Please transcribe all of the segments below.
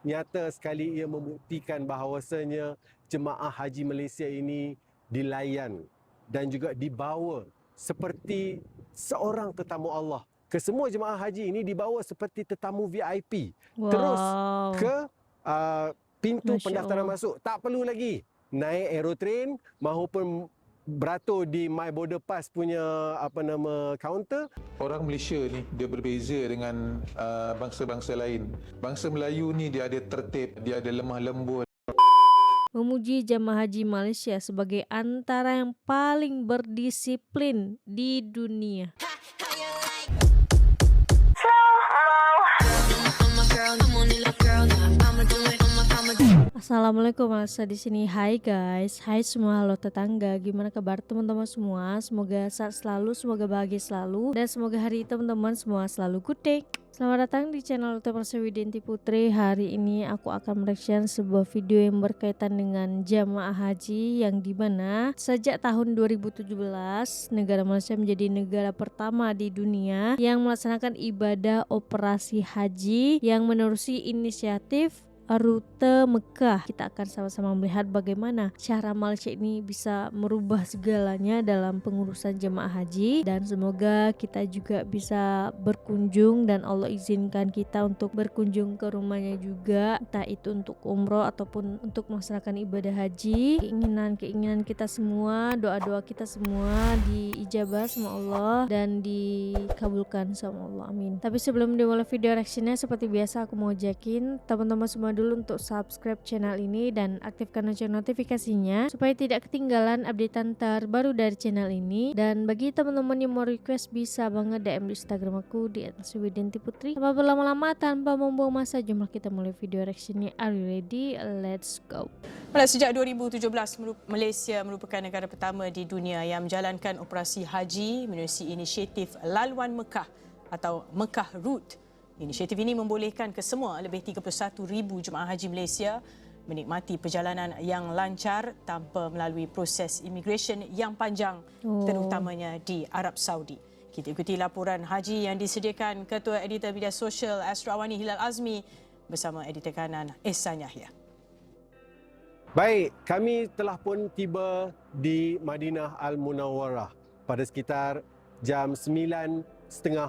nyata sekali ia membuktikan bahawasanya jemaah haji Malaysia ini dilayan dan juga dibawa seperti seorang tetamu Allah. Kesemua jemaah haji ini dibawa seperti tetamu VIP. Terus Wow. ke pintu Masya pendaftaran Allah. masuk. Tak perlu lagi naik aerotrain maupun beratur di My Border Pass punya kaunter. Orang Malaysia ni dia berbeza dengan bangsa-bangsa lain. Bangsa Melayu ni dia ada tertib, dia ada lemah lembut. Memuji jamaah haji Malaysia sebagai antara yang paling berdisiplin di dunia. Assalamualaikum warahmatullahi di sini. Hai guys, hai semua, halo tetangga. Gimana kabar teman-teman semua? Semoga sehat selalu, semoga bahagia selalu, dan semoga hari teman-teman semua selalu good day. Selamat datang di channel YouTube Widinti Putri. Hari ini aku akan mereaction sebuah video yang berkaitan dengan jamaah haji yang dimana sejak tahun 2017 negara Malaysia menjadi negara pertama di dunia yang melaksanakan ibadah operasi haji yang menerusi inisiatif rute Mekah. Kita akan sama-sama melihat bagaimana cara Malaysia ini bisa merubah segalanya dalam pengurusan jemaah haji, dan semoga kita juga bisa berkunjung dan Allah izinkan kita untuk berkunjung ke rumahnya juga, entah itu untuk umroh ataupun untuk melaksanakan ibadah haji. Keinginan kita semua, doa-doa kita semua diijabah sama Allah dan dikabulkan sama Allah, amin. Tapi sebelum dimulai video reactionnya, seperti biasa aku mau ajakin teman-teman semua dulu untuk subscribe channel ini dan aktifkan lonceng notifikasinya supaya tidak ketinggalan updatean terbaru dari channel ini. Dan bagi teman-teman yang mau request, bisa banget DM di Instagram aku di @widinti_putri. Tanpa berlama-lama, tanpa membuang masa, jumlah kita mulai video reactionnya. Are you ready? Let's go. Sejak 2017, Malaysia merupakan negara pertama di dunia yang menjalankan operasi haji menerusi inisiatif Laluan Mekah atau Mekah Route. Inisiatif ini membolehkan kesemua lebih 31,000 jemaah haji Malaysia menikmati perjalanan yang lancar tanpa melalui proses imigresen yang panjang, terutamanya di Arab Saudi. Kita ikuti laporan haji yang disediakan Ketua Editor Media Sosial Astro Awani Hilal Azmi bersama Editor Kanan Ehsan Yahya. Baik, kami telah pun tiba di Madinah Al-Munawwarah pada sekitar jam 9:30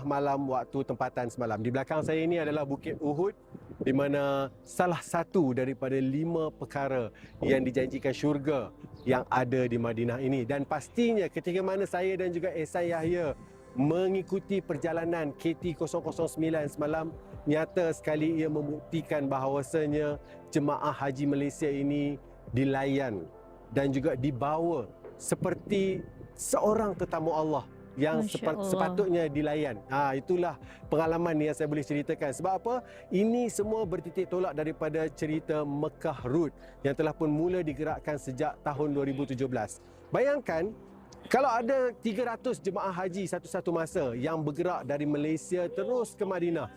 malam waktu tempatan semalam. Di belakang saya ini adalah Bukit Uhud, di mana salah satu daripada 5 perkara yang dijanjikan syurga yang ada di Madinah ini. Dan pastinya ketika mana saya dan juga Ehsan Yahya mengikuti perjalanan KT009 semalam, nyata sekali ia membuktikan bahawasanya jemaah haji Malaysia ini dilayan dan juga dibawa seperti seorang tetamu Allah yang sepatutnya dilayan. Itulah pengalaman yang saya boleh ceritakan. Sebab apa? Ini semua bertitik tolak daripada cerita Mekah Route yang telah pun mula digerakkan sejak tahun 2017. Bayangkan kalau ada 300 jemaah haji satu-satu masa yang bergerak dari Malaysia terus ke Madinah.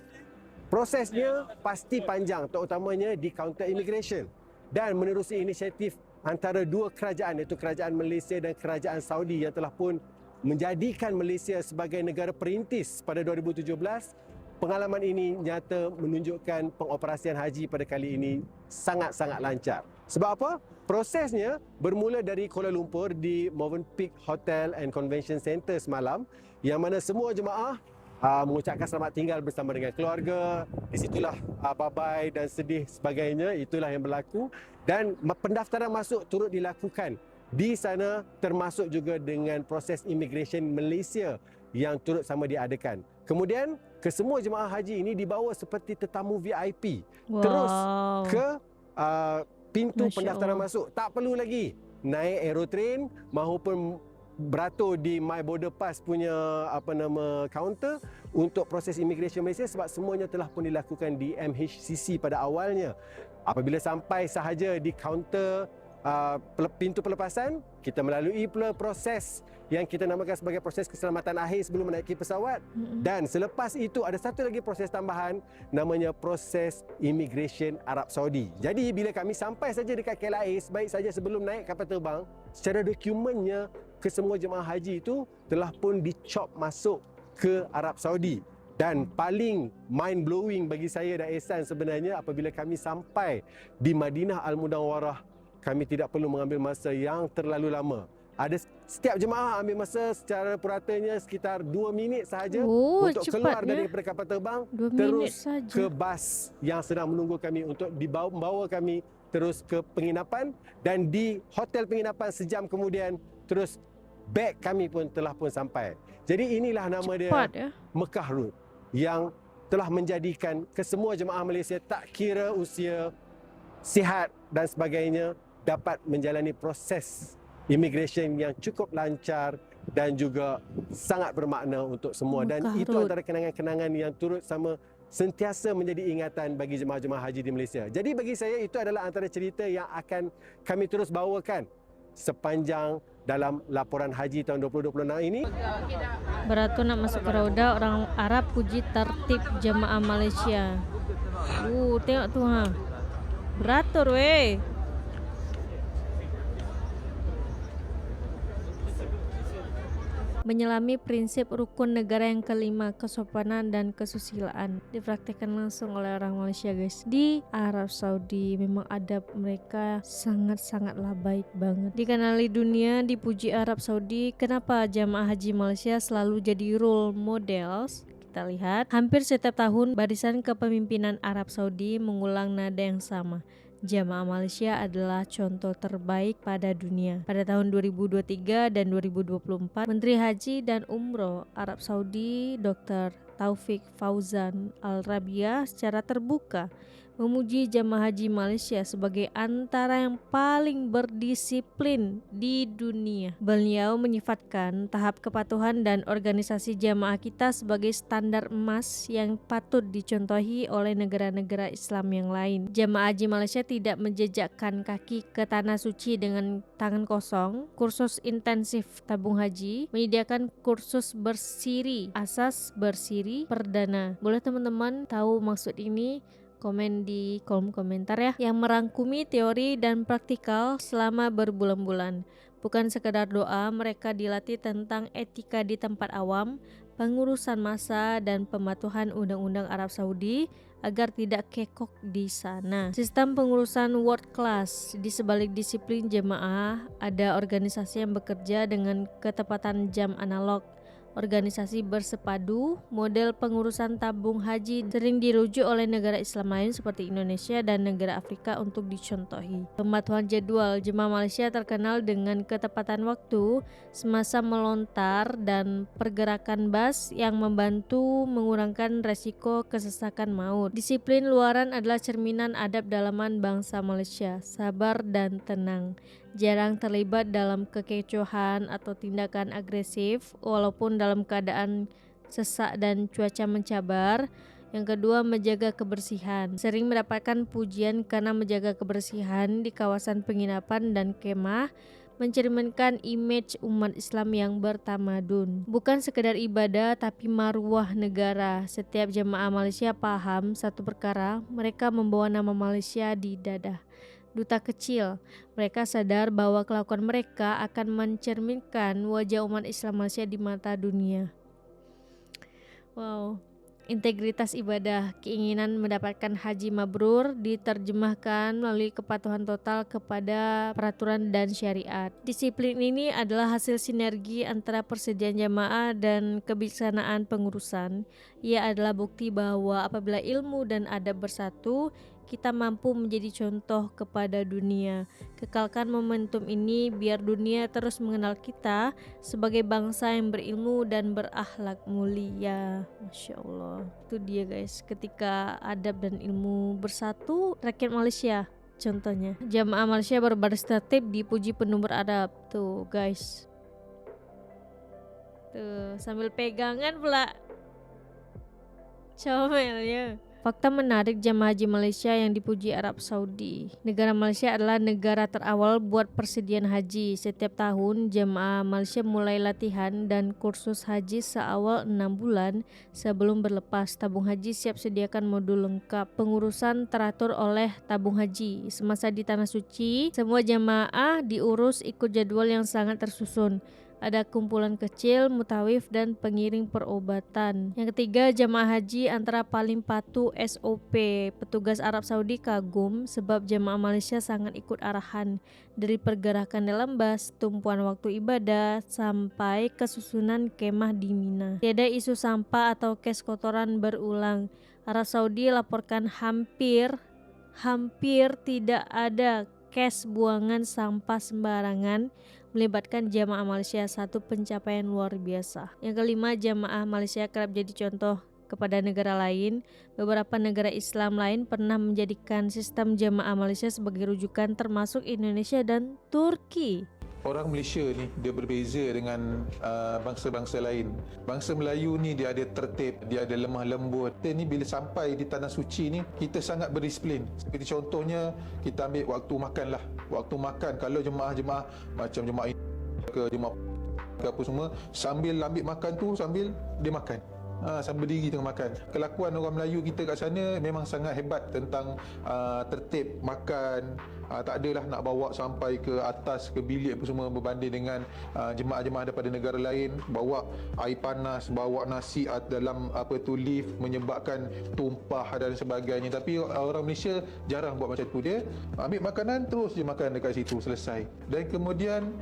Prosesnya pasti panjang, terutamanya di kaunter immigration. Dan menerusi inisiatif antara dua kerajaan, iaitu kerajaan Malaysia dan kerajaan Saudi yang telah pun menjadikan Malaysia sebagai negara perintis pada 2017, pengalaman ini nyata menunjukkan pengoperasian haji pada kali ini sangat-sangat lancar. Sebab apa? Prosesnya bermula dari Kuala Lumpur di Movenpick Hotel and Convention Centre semalam, yang mana semua jemaah mengucapkan selamat tinggal bersama dengan keluarga. Di situlah bye-bye dan sedih sebagainya, itulah yang berlaku. Dan pendaftaran masuk turut dilakukan di sana, termasuk juga dengan proses immigration Malaysia yang turut sama diadakan. Kemudian kesemua jemaah haji ini dibawa seperti tetamu VIP. Terus ke pintu pendaftaran masuk. Tak perlu lagi naik aerotrain maupun beratur di My Border Pass punya kaunter untuk proses immigration Malaysia, sebab semuanya telah pun dilakukan di MHCC pada awalnya. Apabila sampai sahaja di kaunter pintu pelepasan, kita melalui pula proses yang kita namakan sebagai proses keselamatan akhir sebelum menaiki pesawat. Dan selepas itu ada satu lagi proses tambahan, namanya proses immigration Arab Saudi. Jadi bila kami sampai saja dekat KLIA, sebaik saja sebelum naik kapal terbang, secara dokumennya kesemua jemaah haji itu telah pun dicop masuk ke Arab Saudi. Dan paling mind blowing bagi saya dan Ehsan sebenarnya apabila kami sampai di Madinah Al-Munawwarah, kami tidak perlu mengambil masa yang terlalu lama. Setiap jemaah ambil masa secara puratanya sekitar 2 minit sahaja untuk keluar daripada kapal terbang terus ke bas yang sedang menunggu kami untuk membawa kami terus ke penginapan, dan di hotel penginapan sejam kemudian terus beg kami pun telah pun sampai. Jadi inilah nama dia, Mekah Route, yang telah menjadikan kesemua jemaah Malaysia tak kira usia, sihat dan sebagainya dapat menjalani proses immigration yang cukup lancar dan juga sangat bermakna untuk semua. Dan itu antara kenangan-kenangan yang turut sama sentiasa menjadi ingatan bagi jemaah-jemaah haji di Malaysia. Jadi bagi saya itu adalah antara cerita yang akan kami terus bawakan sepanjang dalam laporan haji tahun 2026 ini. Beratur nak masuk ke Raudah, orang Arab puji tertib jemaah Malaysia. Tengok tu ha. Beratur weh. Menyelami prinsip rukun negara yang kelima, kesopanan dan kesusilaan, dipraktikkan langsung oleh orang Malaysia guys. Di Arab Saudi memang adab mereka sangat-sangatlah baik banget. Dikenali dunia, dipuji Arab Saudi. Kenapa jamaah haji Malaysia selalu jadi role models? Kita lihat, hampir setiap tahun barisan kepemimpinan Arab Saudi mengulang nada yang sama. Jamaah Malaysia adalah contoh terbaik pada dunia. Pada tahun 2023 dan 2024, Menteri Haji dan Umroh Arab Saudi Dr. Taufik Fauzan Al-Rabiah secara terbuka memuji jamaah haji Malaysia sebagai antara yang paling berdisiplin di dunia. Beliau menyifatkan tahap kepatuhan dan organisasi jamaah kita sebagai standar emas yang patut dicontohi oleh negara-negara Islam yang lain. Jamaah haji Malaysia tidak menjejakkan kaki ke tanah suci dengan tangan kosong. Kursus intensif tabung haji menyediakan kursus bersiri, asas bersiri perdana. Boleh teman-teman tahu maksud ini? Komen di kolom komentar ya, yang merangkumi teori dan praktikal selama berbulan-bulan. Bukan sekedar doa, mereka dilatih tentang etika di tempat awam, pengurusan massa dan pematuhan undang-undang Arab Saudi agar tidak kekok di sana. Sistem pengurusan world class. Di sebalik disiplin jemaah, ada organisasi yang bekerja dengan ketepatan jam analog. Organisasi bersepadu, model pengurusan tabung haji sering dirujuk oleh negara Islam lain seperti Indonesia dan negara Afrika untuk dicontohi. Pematuhan jadwal, jemaah Malaysia terkenal dengan ketepatan waktu semasa melontar dan pergerakan bas yang membantu mengurangkan resiko kesesakan maut. Disiplin luaran adalah cerminan adab dalaman bangsa Malaysia, sabar dan tenang. Jarang terlibat dalam kekecohan atau tindakan agresif walaupun dalam keadaan sesak dan cuaca mencabar. Yang kedua, menjaga kebersihan. Sering mendapatkan pujian karena menjaga kebersihan di kawasan penginapan dan kemah, mencerminkan image umat Islam yang bertamadun. Bukan sekedar ibadah tapi maruah negara. Setiap jemaah Malaysia paham satu perkara, mereka membawa nama Malaysia di dada. Duta kecil, mereka sadar bahwa kelakuan mereka akan mencerminkan wajah umat Islam Malaysia di mata dunia. Wow, integritas ibadah, keinginan mendapatkan haji mabrur diterjemahkan melalui kepatuhan total kepada peraturan dan syariat. Disiplin ini adalah hasil sinergi antara persediaan jamaah dan kebijaksanaan pengurusan. Ia adalah bukti bahwa apabila ilmu dan adab bersatu, kita mampu menjadi contoh kepada dunia. Kekalkan momentum ini biar dunia terus mengenal kita sebagai bangsa yang berilmu dan berakhlak mulia. Masya Allah. Itu dia guys, ketika adab dan ilmu bersatu, rakyat Malaysia contohnya. Jamaah Malaysia berbaris tertib dipuji penuh beradab. Tuh guys. Tuh sambil pegangan pula comelnya. Fakta menarik jamaah haji Malaysia yang dipuji Arab Saudi. Negara Malaysia adalah negara terawal buat persediaan haji. Setiap tahun jamaah Malaysia mulai latihan dan kursus haji seawal 6 bulan sebelum berlepas. Tabung haji siap sediakan modul lengkap. Pengurusan teratur oleh tabung haji. Semasa di Tanah Suci, semua jamaah diurus ikut jadwal yang sangat tersusun. Ada kumpulan kecil, mutawif, dan pengiring perobatan. Yang ketiga, jamaah haji antara paling patuh SOP. Petugas Arab Saudi kagum sebab jamaah Malaysia sangat ikut arahan dari pergerakan dalam bas, tumpuan waktu ibadah, sampai kesusunan kemah di Mina. Tiada isu sampah atau kes kotoran berulang. Arab Saudi laporkan hampir tidak ada kes buangan sampah sembarangan melibatkan jamaah Malaysia, satu pencapaian luar biasa. Yang kelima, jamaah Malaysia kerap jadi contoh kepada negara lain. Beberapa negara Islam lain pernah menjadikan sistem jamaah Malaysia sebagai rujukan termasuk Indonesia dan Turki. Orang Malaysia ni dia berbeza dengan bangsa-bangsa lain. Bangsa Melayu ni dia ada tertib, dia ada lemah lembut. Kita ni bila sampai di tanah suci ni, kita sangat berdisiplin. Seperti contohnya, kita ambil waktu makan lah. Waktu makan, kalau jemaah-jemaah macam jemaah ini ke jemaah ke apa semua, sambil ambil makan tu, sambil dia makan. Sambil berdiri tengah makan. Kelakuan orang Melayu kita kat sana memang sangat hebat tentang tertib makan. Tak adalah nak bawa sampai ke atas ke bilik apa semua berbanding dengan jemaah-jemaah daripada negara lain, bawa air panas, bawa nasi dalam lift, menyebabkan tumpah dan sebagainya. Tapi orang Malaysia jarang buat macam tu. Dia ambil makanan terus je makan dekat situ, selesai. Dan kemudian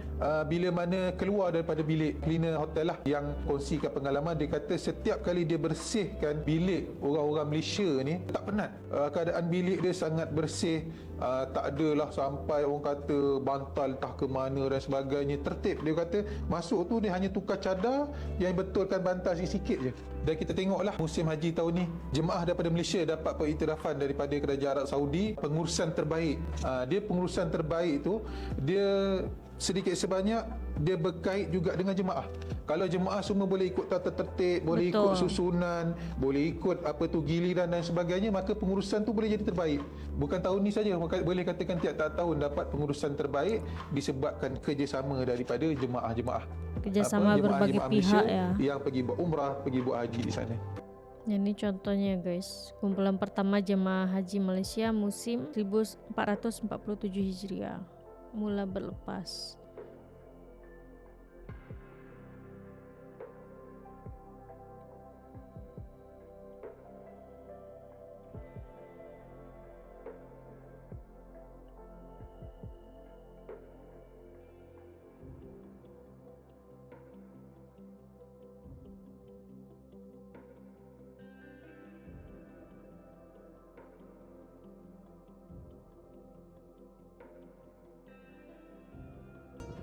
bila mana keluar daripada bilik, cleaner hotel lah yang kongsikan pengalaman, dia kata setiap kali dia bersihkan bilik orang-orang Malaysia ni tak penat. Keadaan bilik dia sangat bersih. Tak adalah sampai orang kata bantal entah ke mana dan sebagainya. Tertib. Dia kata masuk tu dia hanya tukar cadar, yang betulkan bantal sikit-sikit je. Dan kita tengoklah musim haji tahun ni, jemaah daripada Malaysia dapat pengiktirafan daripada kerajaan Arab Saudi pengurusan terbaik. Dia pengurusan terbaik tu, dia sedikit sebanyak dia berkait juga dengan jemaah. Kalau jemaah semua boleh ikut tata tertib, boleh ikut susunan, boleh ikut giliran dan sebagainya, maka pengurusan tu boleh jadi terbaik. Bukan tahun ni saja, boleh katakan tiap-tiap tahun dapat pengurusan terbaik disebabkan kerjasama daripada jemaah-jemaah. Kerjasama berbagai pihak ya. Yang pergi buat umrah, pergi buat haji di sana. Ini contohnya guys, kumpulan pertama jemaah haji Malaysia musim 1447 Hijriah mula berlepas.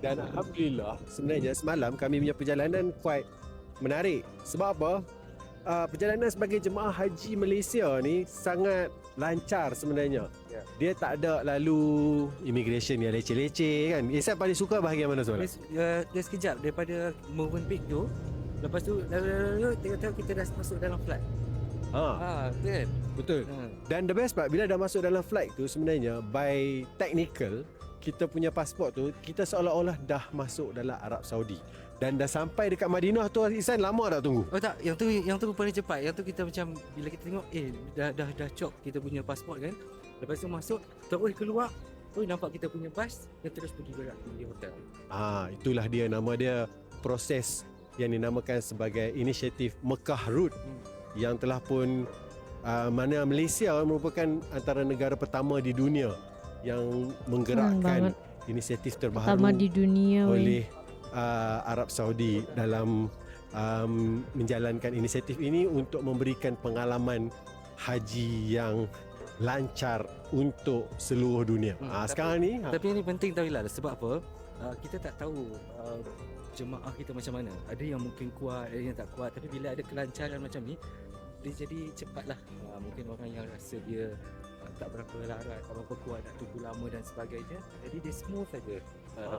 Dan Alhamdulillah sebenarnya semalam kami punya perjalanan quite menarik. Sebab apa? Perjalanan sebagai jemaah haji Malaysia ni sangat lancar sebenarnya. Dia tak ada lalu immigration yang leceh-leceh kan. Ihsan paling suka bahagian mana soalan? Dia sekejap daripada Movenpick tu. Lepas tu tengok-tengok kita dah masuk dalam flight. Kan? Betul. Dan the best part, bila dah masuk dalam flight tu sebenarnya by technical, kita punya pasport tu, kita seolah-olah dah masuk dalam Arab Saudi. Dan dah sampai dekat Madinah tu, Ihsan lama tak tunggu? Oh tak, yang tu paling cepat. Yang tu kita macam bila kita tengok dah cop kita punya pasport kan. Lepas tu masuk, terus keluar, nampak kita punya bas dan terus pergi gerak di hotel. Itulah dia, nama dia proses yang dinamakan sebagai inisiatif Mekah Route, yang telah pun mana Malaysia merupakan antara negara pertama di dunia yang menggerakkan inisiatif terbaru pertama di dunia oleh Arab Saudi dalam menjalankan inisiatif ini untuk memberikan pengalaman haji yang lancar untuk seluruh dunia. Sekarang ni tapi ini penting tahu lah, sebab apa? Kita tak tahu jemaah kita macam mana. Ada yang mungkin kuat, ada yang tak kuat. Tapi bila ada kelancaran macam ni, dia jadi cepatlah. Mungkin orang yang rasa dia tak berapa larat, tak berapa kuat, nak tunggu lama dan sebagainya. Jadi dia smooth saja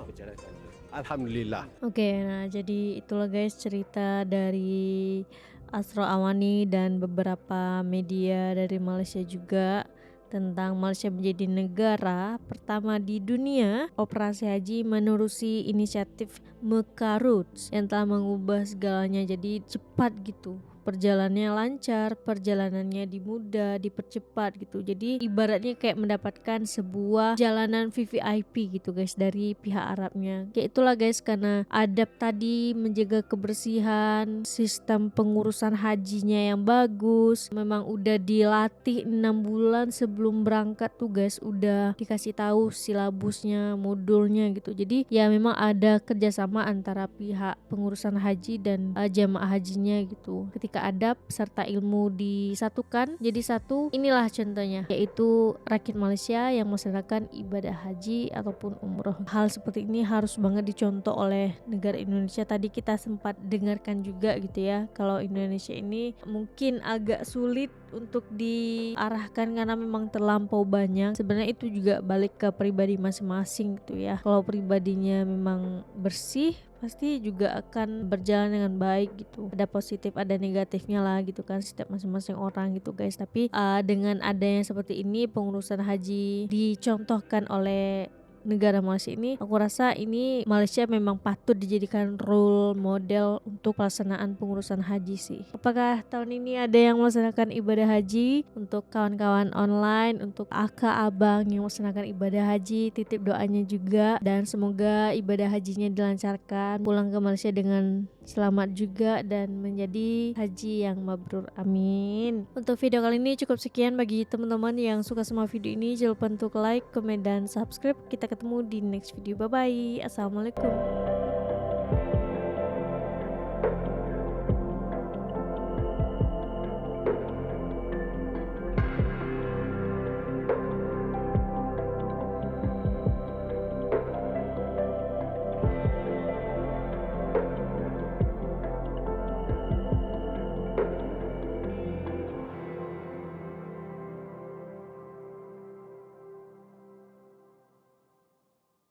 perjalanan. Alhamdulillah. Okey, nah jadi itulah guys cerita dari Asro Awani dan beberapa media dari Malaysia juga tentang Malaysia menjadi negara pertama di dunia operasi haji menerusi inisiatif Mekah Routes yang telah mengubah segalanya jadi cepat gitu. perjalanannya lancar, perjalanannya dimudah, dipercepat gitu. Jadi ibaratnya kayak mendapatkan sebuah jalanan VVIP gitu guys dari pihak Arabnya. Kayak itulah guys, karena adab tadi, menjaga kebersihan, sistem pengurusan hajinya yang bagus, memang udah dilatih 6 bulan sebelum berangkat tuh guys, udah dikasih tahu silabusnya, modulnya gitu. Jadi ya memang ada kerjasama antara pihak pengurusan haji dan jamaah hajinya gitu. Ketika adab serta ilmu disatukan jadi satu, inilah contohnya, yaitu rakyat Malaysia yang melaksanakan ibadah haji ataupun umroh. Hal seperti ini harus banget dicontoh oleh negara Indonesia. Tadi kita sempat dengarkan juga gitu ya, kalau Indonesia ini mungkin agak sulit untuk diarahkan karena memang terlampau banyak. Sebenarnya itu juga balik ke pribadi masing-masing gitu ya. Kalau pribadinya memang bersih, pasti juga akan berjalan dengan baik gitu. Ada positif, ada negatifnya lah gitu kan, setiap masing-masing orang gitu guys. Tapi dengan adanya seperti ini, pengurusan haji dicontohkan oleh negara Malaysia ini, aku rasa ini Malaysia memang patut dijadikan role model untuk pelaksanaan pengurusan haji sih. Apakah tahun ini ada yang melaksanakan ibadah haji? Untuk kawan-kawan online, untuk akak abang yang melaksanakan ibadah haji, titip doanya juga, dan semoga ibadah hajinya dilancarkan, pulang ke Malaysia dengan selamat juga dan menjadi haji yang mabrur, amin. Untuk video kali ini cukup sekian. Bagi teman-teman yang suka sama video ini, jangan lupa untuk like, komen, dan subscribe. Kita ketemu di next video. Bye bye. Assalamualaikum.